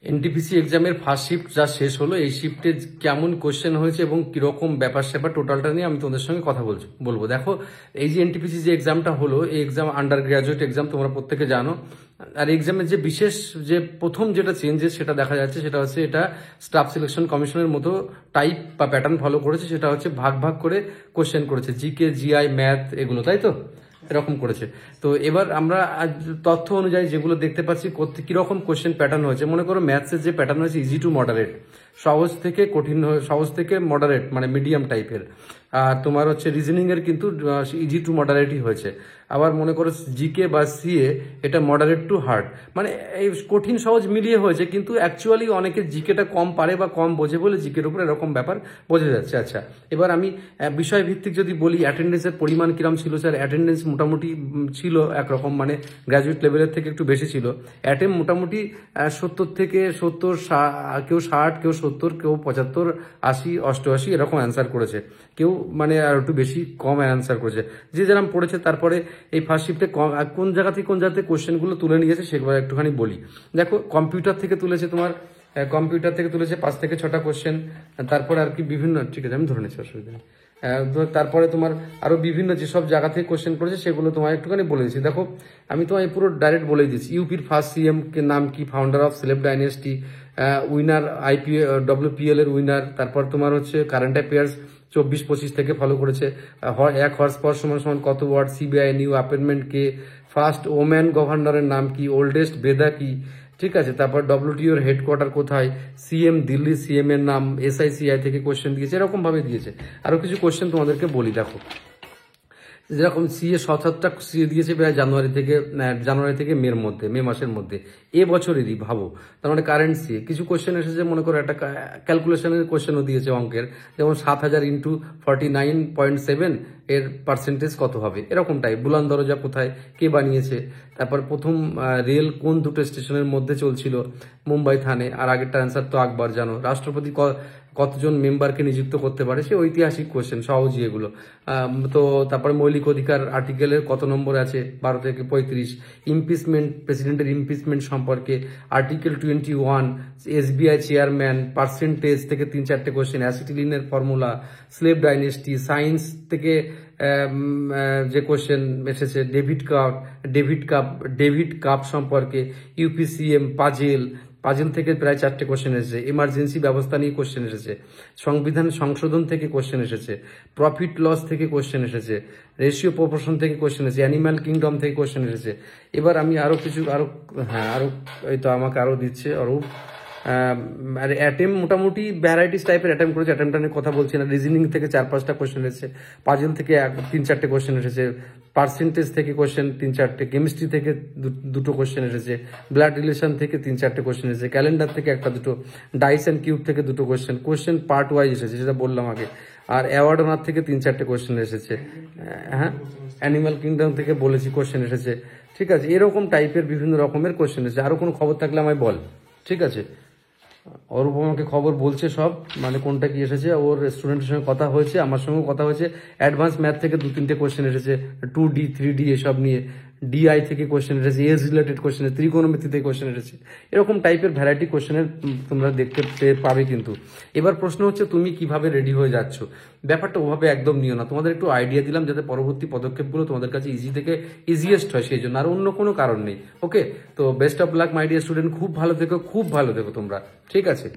NTPC এক্সামের first shift যা শেষ হলো, এই শিফটে কেমন কোশ্চেন হয়েছে এবং কিরকম ব্যাপার স্যাপার টোটালটা নিয়ে আমি তোমাদের সঙ্গে কথা বলবো। দেখো, এই যে এনটিপিসি যে এক্সামটা হলো, এই এক্সাম আন্ডার গ্রাজুয়েট এক্সাম, তোমরা প্রত্যেকে জানো। আর এক্সামের যে বিশেষ যে প্রথম যেটা চেঞ্জেস সেটা দেখা যাচ্ছে, সেটা হচ্ছে এটা স্টাফ সিলেকশন কমিশনের মতো টাইপ বা প্যাটার্ন ফলো করেছে। সেটা হচ্ছে ভাগ ভাগ করে কোশ্চেন করেছে, জিকে, জিআই, ম্যাথ, এগুলো, তাই তো এরকম করেছে। তো এবার আমরা তথ্য অনুযায়ী যেগুলো দেখতে পাচ্ছি কিরকম কোশ্চেন প্যাটার্ন হয়েছে। মনে করো ম্যাথসের যে প্যাটার্ন হয়েছে ইজি টু মডারেট, সহজ থেকে কঠিন, সহজ থেকে মডারেট মানে মিডিয়াম টাইপের। আর তোমার হচ্ছে রিজনিং এর কিন্তু ইজি টু মডারেটই হয়েছে। আবার মনে করো জিকে বা সিএ, এটা মডারেট টু হার্ড, মানে এই কঠিন সহজ মিলিয়ে হয়েছে। কিন্তু অ্যাকচুয়ালি অনেকে জিকেটা কম পারে বা কম বোঝে বলে জিকের উপর এরকম ব্যাপার বোঝা যাচ্ছে। আচ্ছা, এবার আমি বিষয় ভিত্তিক যদি বলি, অ্যাটেন্ডেন্সের পরিমাণ কিরম ছিল স্যার? অ্যাটেন্ডেন্স মোটামুটি ছিল একরকম, মানে গ্র্যাজুয়েট লেভেলের থেকে একটু বেশি ছিল। অ্যাটেম্প মোটামুটি 70 থেকে 70, কেউ 60, কেউ 70, কেউ 75, 80, 88 এরকম অ্যান্সার করেছে। কেউ মানে আর একটু বেশি কম অ্যান্সার করেছে, যে যেরকম পড়েছে। তারপরে এই ফার্স্ট শিফটে কোন জায়গা থেকে কোন জায়গাতে কোশ্চেনগুলো তুলে নিয়েছে সেগুলো একটুখানি বলি। দেখো, কম্পিউটার থেকে তুলেছে তোমার, কম্পিউটার থেকে তুলেছে 5 থেকে 6টা কোশ্চেন। তারপরে আর কি বিভিন্ন, ঠিক আছে আমি ধরে নিচ্ছি, অসুবিধা নেই। তারপরে তোমার আরো বিভিন্ন যেসব জায়গা থেকে কোশ্চেন করেছে সেগুলো তোমার একটুখানি বলে দিচ্ছি। দেখো, আমি তোমায় পুরো ডাইরেক্ট বলে দিচ্ছি। ইউপির ফার্স্ট সিএম নাম কি? Founder of celeb dynasty, winner WPL এর উইনার। তারপর তোমার হচ্ছে কারেন্ট অ্যাফেয়ার্স 24-25 থেকে ফলো করেছে। 1 হর্স পাওয়ার সমান সমান কত ওয়াট? সিবিআই নিউ অ্যাপয়েন্টমেন্ট কে? ফার্স্ট ওম্যান গভর্নরের নাম কি? ওল্ডেস্ট বেদা কি? ঠিক আছে। তারপর WTOর হেডকোয়ার্টার কোথায়? সিএম দিল্লি সিএম এর নাম। SICI থেকে কোশ্চেন দিয়েছে, এরকম ভাবে দিয়েছে। আরো কিছু কোশ্চেন তোমাদেরকে বলি। দেখো, যেরকম সিএ 7-8টা সিএ দিয়েছে প্রায় জানুয়ারি থেকে মে মাসের মধ্যে এবছরেরই, ভাবো। তার মানে কারেন্ট সিএ কিছু কোশ্চেন এসেছে। মনে করো একটা ক্যালকুলেশনের কোশ্চেনও দিয়েছে অঙ্কের, যেমন 7000 ইন্টু 49.7 এর পার্সেন্টেজ কত হবে, এরকম টাইপ। বুলান দরজা কোথায়, কে বানিয়েছে? তারপর প্রথম রেল কোন দুটো স্টেশনের মধ্যে চলছিল? মুম্বাই থানে। আর আগেরটা অ্যান্সার তো আকবর জানো। রাষ্ট্রপতি কতজন মেম্বারকে নিযুক্ত করতে পারে? সে ঐতিহাসিক কোশ্চেন, সহজই এগুলো। তো তারপরে মৌলিক অধিকার আর্টিকেলের কত নম্বর আছে? 12 থেকে 35। ইমপিচমেন্ট, প্রেসিডেন্টের ইমপিচমেন্ট সম্পর্কে আর্টিকেল 21। SBI চেয়ারম্যান, পার্সেন্টেজ থেকে 3-4টে কোশ্চেন। অ্যাসিটিলিনের ফর্মুলা, স্লেভ ডাইনেস্টি। সায়েন্স থেকে যে কোশ্চেন এসেছে ডেভিড কাপ সম্পর্কে। UPCM, পাজেল থেকে প্রায় 4টে কোশ্চেন এসেছে। এমার্জেন্সি ব্যবস্থা নিয়ে কোশ্চেন এসেছে। সংবিধান সংশোধন থেকে কোশ্চেন এসেছে। প্রফিট লস থেকে কোশ্চেন এসেছে। রেশিও প্রপোর্শন থেকে কোশ্চেন এসেছে। অ্যানিম্যাল কিংডম থেকে কোশ্চেন এসেছে। এবার আমি আরো কিছু এই তো আমাকে আরো দিচ্ছে অরূপ। আর মোটামুটি ভ্যারাইটিস টাইপের অ্যাটেম্প করেছে। অ্যাটেম্পটা নিয়ে কথা বলছি না। রিজনিং থেকে 4-5টা কোশ্চেন এসেছে। পাজেল থেকে 3-4টে কোশ্চেন এসেছে। পার্সেন্টেজ থেকে কোশ্চেন 3-4টে। কেমিস্ট্রি থেকে দুটো কোশ্চেন এসেছে। ব্লাড রিলেশন থেকে 3-4টে কোশ্চেন এসেছে। ক্যালেন্ডার থেকে 1-2। ডাইস অ্যান্ড কিউব থেকে 2টো কোশ্চেন পার্ট ওয়াইজ এসেছে, সেটা বললাম আগে। আর অ্যাওয়ার্ড অনার থেকে 3-4টে কোশ্চেন এসেছে। হ্যাঁ, অ্যানিমাল কিংডম থেকে বলেছি কোশ্চেন এসেছে। ঠিক আছে, এরকম টাইপের বিভিন্ন রকমের কোশ্চেন এসেছে। আরো কোনো খবর থাকলে আমায় বল, ঠিক আছে? অরূপ আমাকে খবর বলছে সব, মানে কোনটা কি এসেছে। ওর স্টুডেন্টের সঙ্গে কথা হয়েছে, আমার সঙ্গেও কথা হয়েছে। অ্যাডভান্স ম্যাথ থেকে 2-3টে কোশ্চেন এসেছে, 2D 3D এসব নিয়ে। DI থেকে কোশ্চেন এসেছে। এজ রিলেটেড কোশ্চেন, ত্রিকোণমিতি থেকে কোশ্চেন এসেছে। এরকম টাইপের ভ্যারাইটি কোশ্চেনের তোমরা দেখতে পাবে কিন্তু। এবার প্রশ্ন হচ্ছে তুমি কিভাবে রেডি হয়ে যাচ্ছ। ব্যাপারটা ওভাবে একদম নিও না। তোমাদের একটু আইডিয়া দিলাম যাতে পরবর্তী পদক্ষেপগুলো তোমাদের কাছে ইজি থেকে ইজিয়েস্ট হয়, সেই জন্য, আর অন্য কোনো কারণ নেই। ওকে, তো best of luck my dear student. খুব ভালো থেকো তোমরা, ঠিক আছে?